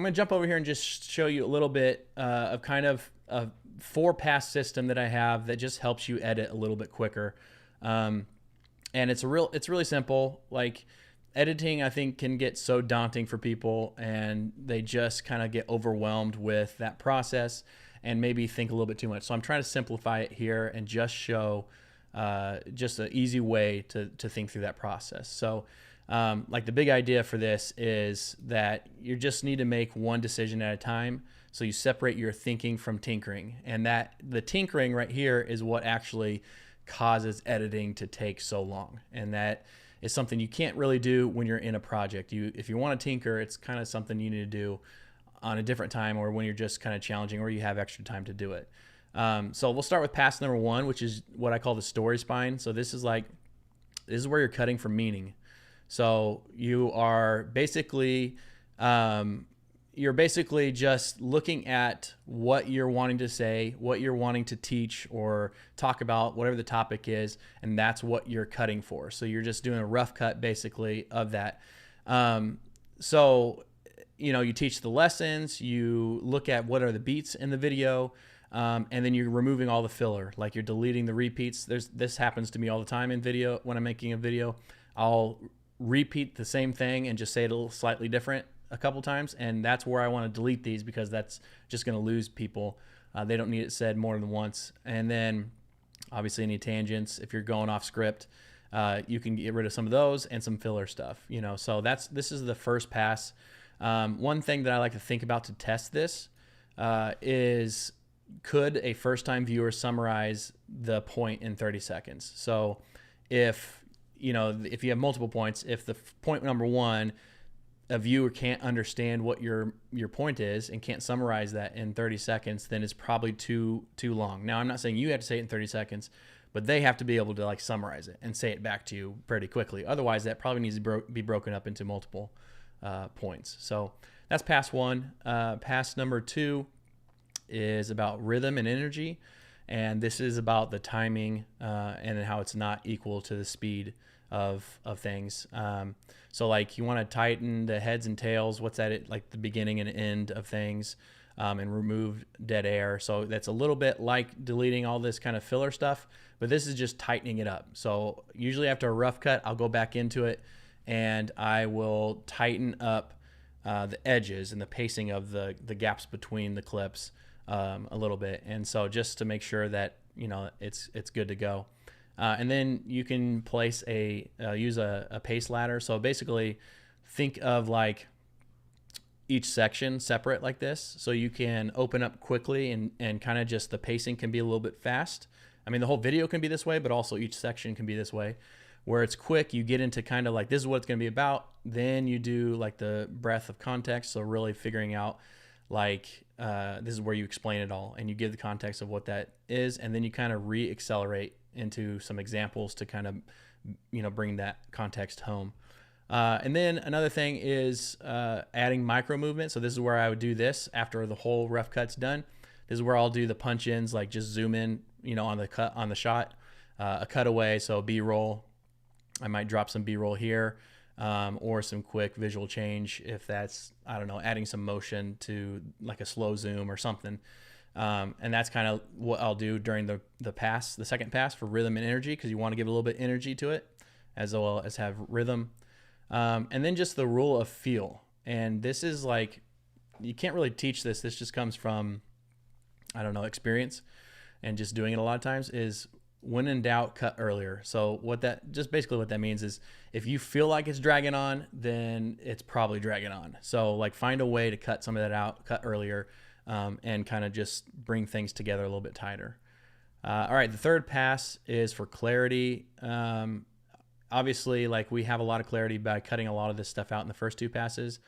I'm going to jump over here and just show you a little bit of kind of a 4-pass system that I have that just helps you edit a little bit quicker. And it's really simple. Like, editing, I think, can get so daunting for people, and they just kind of get overwhelmed with that process and maybe think a little bit too much. So I'm trying to simplify it here and just show just an easy way to think through that process. So like the big idea for this is that you just need to make one decision at a time. So you separate your thinking from tinkering, and that the tinkering right here is what actually causes editing to take so long. And that is something you can't really do when you're in a project. If you want to tinker, it's kind of something you need to do on a different time, or when you're just kind of challenging or you have extra time to do it. So we'll start with pass number 1, which is what I call the story spine. So this is where you're cutting for meaning. So you are basically just looking at what you're wanting to say, what you're wanting to teach or talk about, whatever the topic is, and that's what you're cutting for. So you're just doing a rough cut basically of that. So you teach the lessons, you look at what are the beats in the video, and then you're removing all the filler, like you're deleting the repeats. This happens to me all the time in video. When I'm making a video, I'll repeat the same thing and just say it a little slightly different a couple times, and that's where I want to delete these, because that's just going to lose people. They don't need it said more than once. And then obviously any tangents, if you're going off script, you can get rid of some of those and some filler stuff. So this is the first pass. One thing that I like to think about to test this is, could a first-time viewer summarize the point in 30 seconds? So if you have multiple points, if the point number 1, a viewer can't understand what your point is and can't summarize that in 30 seconds, then it's probably too long. Now, I'm not saying you have to say it in 30 seconds, but they have to be able to summarize it and say it back to you pretty quickly. Otherwise, that probably needs to be broken up into multiple points. So that's pass 1. Pass number 2 is about rhythm and energy, and this is about the timing and how it's not equal to the speed of things. So you want to tighten the heads and tails, what's at it, like the beginning and end of things, and remove dead air. So that's a little bit like deleting all this kind of filler stuff, but this is just tightening it up. So usually after a rough cut, I'll go back into it and I will tighten up the edges and the pacing of the gaps between the clips a little bit. And so just to make sure that it's good to go. And then you can place use a pace ladder. So basically think of each section separate like this. So you can open up quickly and kind of just the pacing can be a little bit fast. I mean, the whole video can be this way, but also each section can be this way. Where it's quick, you get into kind of this is what it's going to be about. Then you do the breadth of context. So really figuring out this is where you explain it all and you give the context of what that is. And then you kind of re-accelerate into some examples to kind of bring that context home. And then another thing is adding micro movement. So this is where I would do this after the whole rough cut's done. This is where I'll do the punch ins, just zoom in, on the shot, a cutaway. So B-roll, I might drop some B-roll here, or some quick visual change if that's, I don't know, adding some motion to a slow zoom or something. And that's kind of what I'll do during the second pass for rhythm and energy, because you want to give a little bit energy to it as well as have rhythm. And then just the rule of feel. And this is you can't really teach this. This just comes from, I don't know, experience and just doing it a lot of times, is when in doubt, cut earlier. So basically what that means is if you feel like it's dragging on, then it's probably dragging on. So find a way to cut some of that out, cut earlier, and kind of just bring things together a little bit tighter. All right, the third pass is for clarity. Obviously, we have a lot of clarity by cutting a lot of this stuff out in the first 2 passes,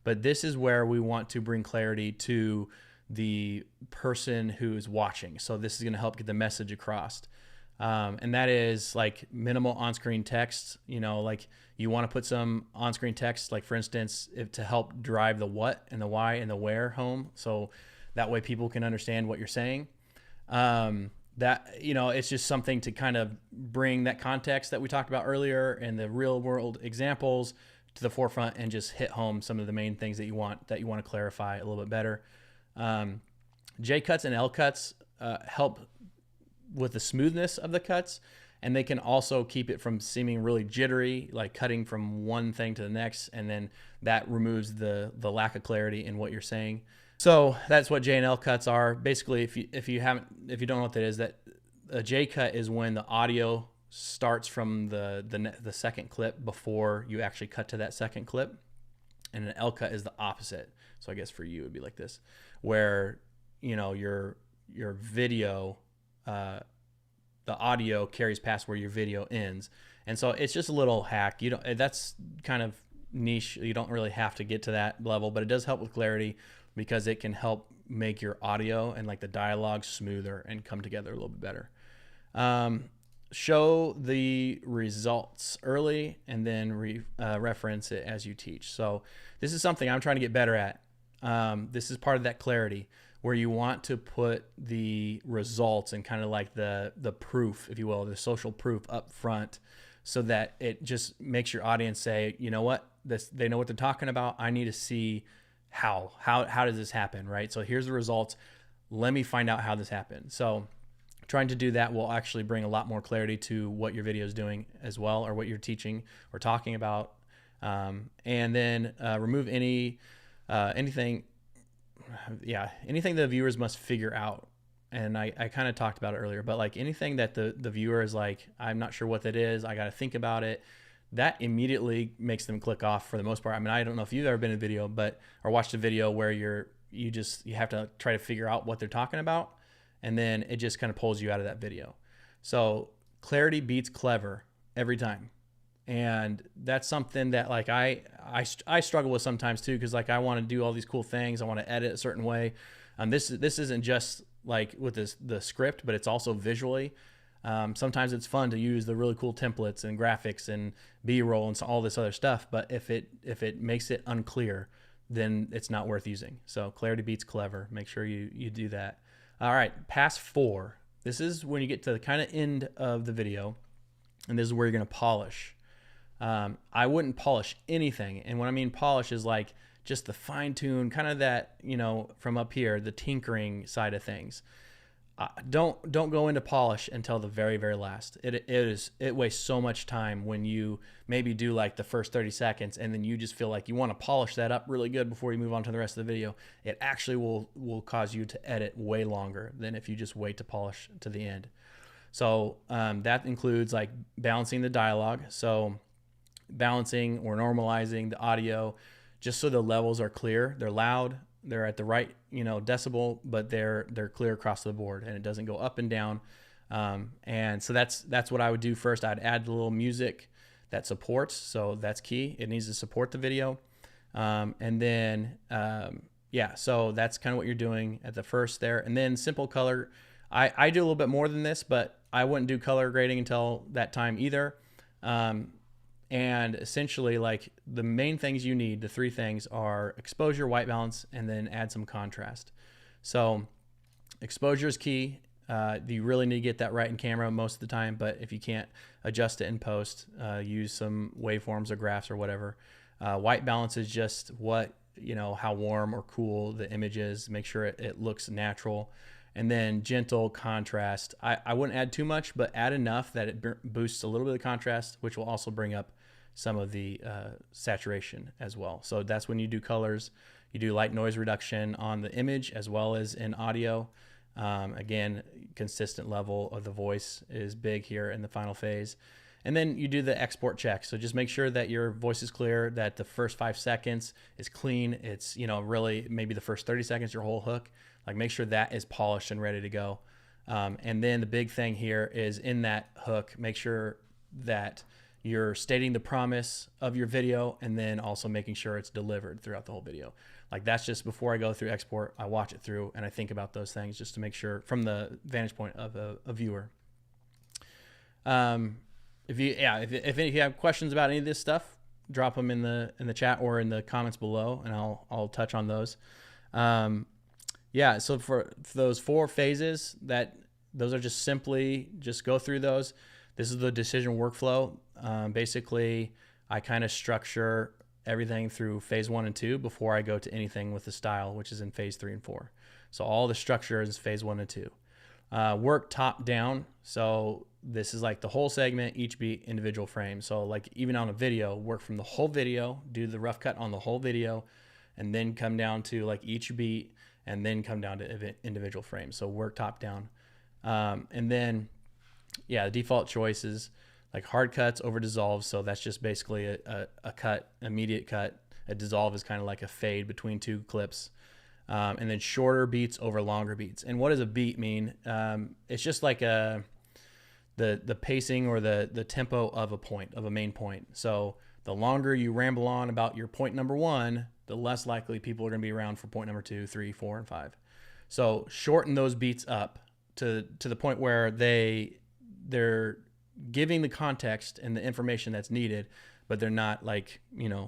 but this is where we want to bring clarity to the person who's watching. So this is going to help get the message across. And that is minimal on-screen text. You want to put some on-screen text, for instance, to help drive the what and the why and the where home. So that way people can understand what you're saying. It's just something to kind of bring that context that we talked about earlier and the real world examples to the forefront and just hit home some of the main things that you want to clarify a little bit better. J cuts and L cuts help with the smoothness of the cuts, and they can also keep it from seeming really jittery, like cutting from one thing to the next, and then that removes the lack of clarity in what you're saying. So that's what J and L cuts are. Basically, if you don't know what that is, that a J cut is when the audio starts from the second clip before you actually cut to that second clip, and an L cut is the opposite. So I guess for you it'd be like this, where your video, the audio carries past where your video ends. And so it's just a little hack. That's kind of niche. You don't really have to get to that level, but it does help with clarity because it can help make your audio and like the dialogue smoother and come together a little bit better. Show the results early and then reference it as you teach. So this is something I'm trying to get better at. This is part of that clarity where you want to put the results and kind of like the proof, if you will, the social proof up front, so that it just makes your audience say, you know what, they know what they're talking about. I need to see how does this happen, right? So here's the results. Let me find out how this happened. So trying to do that will actually bring a lot more clarity to what your video is doing as well, or what you're teaching or talking about. And then remove anything the viewers must figure out. And I kind of talked about it earlier, but like anything that the viewer is like, I'm not sure what that is, I got to think about it, that immediately makes them click off for the most part. I mean, I don't know if you've ever been in a video, or watched a video where you have to try to figure out what they're talking about, and then it just kind of pulls you out of that video. So clarity beats clever every time. And that's something that like I struggle with sometimes too, because like I want to do all these cool things, I want to edit a certain way. This isn't just like with the script, but it's also visually. Sometimes it's fun to use the really cool templates and graphics and B-roll and all this other stuff, but if it makes it unclear, then it's not worth using. So clarity beats clever. Make sure you do that. All right, pass 4. This is when you get to the kind of end of the video, and this is where you're going to polish. I wouldn't polish anything. And what I mean polish is like just the fine tune, kind of that, from up here, the tinkering side of things. Don't go into polish until the very, very last. It wastes so much time when you maybe do like the first 30 seconds and then you just feel like you want to polish that up really good before you move on to the rest of the video. It actually will cause you to edit way longer than if you just wait to polish to the end. So that includes like balancing the dialogue. So balancing or normalizing the audio just so the levels are clear. They're loud, they're at the right decibel, but they're clear across the board and it doesn't go up and down. And so that's what I would do first. I'd add a little music that supports, so that's key. It needs to support the video. And then so that's kind of what you're doing at the first there. And then simple color, I do a little bit more than this, but I wouldn't do color grading until that time either. And essentially, like the main things you need, the 3 things are exposure, white balance, and then add some contrast. So exposure is key. You really need to get that right in camera most of the time, but if you can't, adjust it in post, use some waveforms or graphs or whatever. White balance is just how warm or cool the image is. Make sure it looks natural. And then gentle contrast. I wouldn't add too much, but add enough that it boosts a little bit of contrast, which will also bring up some of the saturation as well. So that's when you do colors. You do light noise reduction on the image as well as in audio. Again, consistent level of the voice is big here in the final phase. And then you do the export check. So just make sure that your voice is clear, that the first 5 seconds is clean. It's, really maybe the first 30 seconds, your whole hook. Like make sure that is polished and ready to go. And then the big thing here is in that hook, make sure that you're stating the promise of your video and then also making sure it's delivered throughout the whole video. Like that's just before I go through export, I watch it through and I think about those things just to make sure from the vantage point of a viewer. If you have questions about any of this stuff, drop them in the chat or in the comments below and I'll touch on those. So for those 4 phases, those are just simply go through those. This is the decision workflow. Basically, I kind of structure everything through phase 1 and 2 before I go to anything with the style, which is in phase 3 and 4. So all the structure is phase 1 and 2. Work top down. So this is like the whole segment, each beat, individual frame. So like even on a video, work from the whole video, do the rough cut on the whole video, and then come down to like each beat, and then come down to individual frames. So work top down. And then, yeah, the default choices like hard cuts over dissolve. So that's just basically a cut, immediate cut. A dissolve is kind of like a fade between two clips. And then shorter beats over longer beats. And what does a beat mean? It's just like the pacing or the tempo of a point, of a main point. So the longer you ramble on about your point number 1, the less likely people are going to be around for point number 2, 3, 4, and 5. So shorten those beats up to the point where they're giving the context and the information that's needed, but they're not like,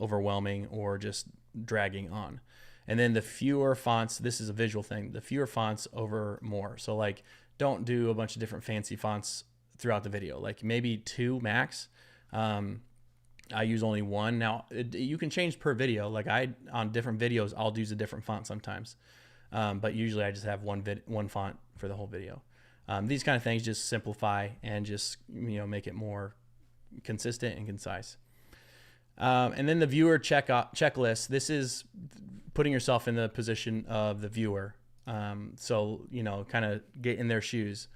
overwhelming or just dragging on. And then the fewer fonts, this is a visual thing, the fewer fonts over more. So like, don't do a bunch of different fancy fonts throughout the video, like maybe 2 max. I use only 1. Now you can change per video. Like on different videos, I'll use a different font sometimes. But usually I just have one font for the whole video. These kind of things just simplify and just, make it more consistent and concise. And then the viewer checklist. This is putting yourself in the position of the viewer. So, kind of get in their shoes.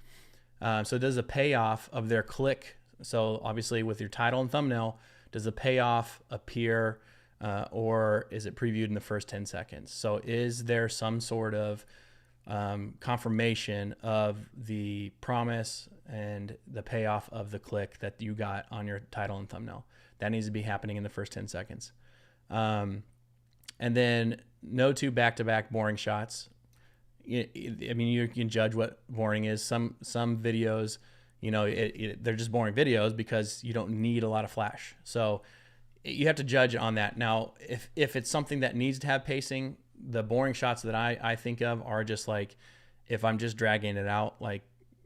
So does the payoff of their click? So obviously with your title and thumbnail, does the payoff appear or is it previewed in the first 10 seconds? So is there some sort of confirmation of the promise and the payoff of the click that you got on your title and thumbnail? That needs to be happening in the first 10 seconds. And then no 2 back-to-back boring shots. I mean, you can judge what boring is. Some videos, they're just boring videos because you don't need a lot of flash. So you have to judge on that. Now, if it's something that needs to have pacing, the boring shots that I think of are just like, if I'm just dragging it out, like,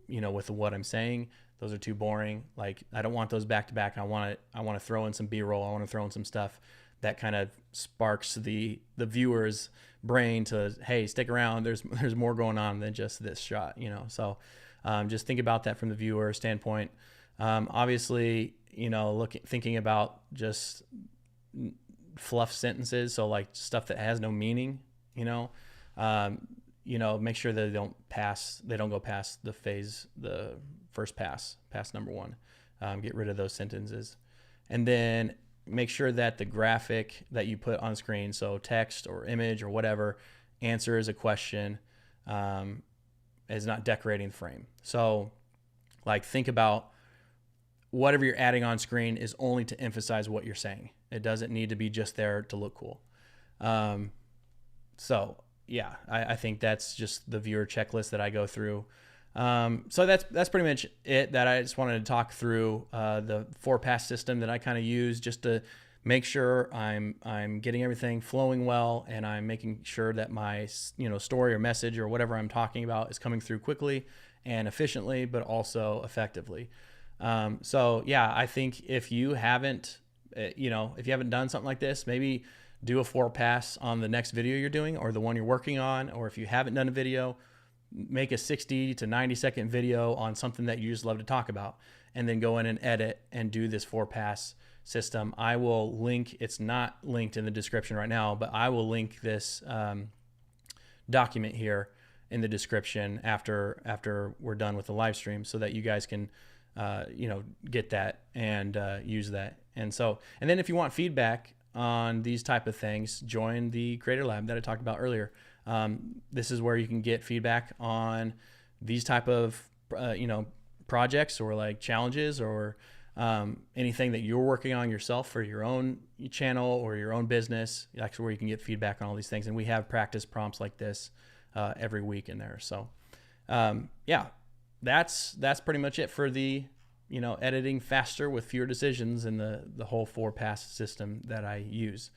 with what I'm saying, those are too boring. Like, I don't want those back to back. I want to throw in some B-roll. I want to throw in some stuff that kind of sparks the viewer's brain to, hey, stick around. There's more going on than just this shot, So just think about that from the viewer standpoint. Obviously, thinking about just fluff sentences. So like stuff that has no meaning, make sure that they don't go past the first pass number 1. Get rid of those sentences. And then make sure that the graphic that you put on screen, so text or image or whatever, answers a question, is not decorating the frame. So like, think about whatever you're adding on screen is only to emphasize what you're saying. It doesn't need to be just there to look cool. So yeah, I think that's just the viewer checklist that I go through. So that's pretty much it that I just wanted to talk through, the 4-pass system that I kind of use just to make sure I'm getting everything flowing well, and I'm making sure that my, story or message or whatever I'm talking about is coming through quickly and efficiently, but also effectively. So yeah, I think if you haven't done something like this, maybe do a 4-pass on the next video you're doing or the one you're working on. Or if you haven't done a video, make a 60 to 90 second video on something that you just love to talk about, and then go in and edit and do this 4-pass system. I will link, it's not linked in the description right now, but I will link this document here in the description after we're done with the live stream, so that you guys can get that and use that. And then if you want feedback on these type of things, join the Creator Lab that I talked about earlier. This is where you can get feedback on these type of projects or like challenges or anything that you're working on yourself for your own channel or your own business. That's where you can get feedback on all these things. And we have practice prompts like this every week in there. So yeah, that's pretty much it for the editing faster with fewer decisions and the whole 4-pass system that I use.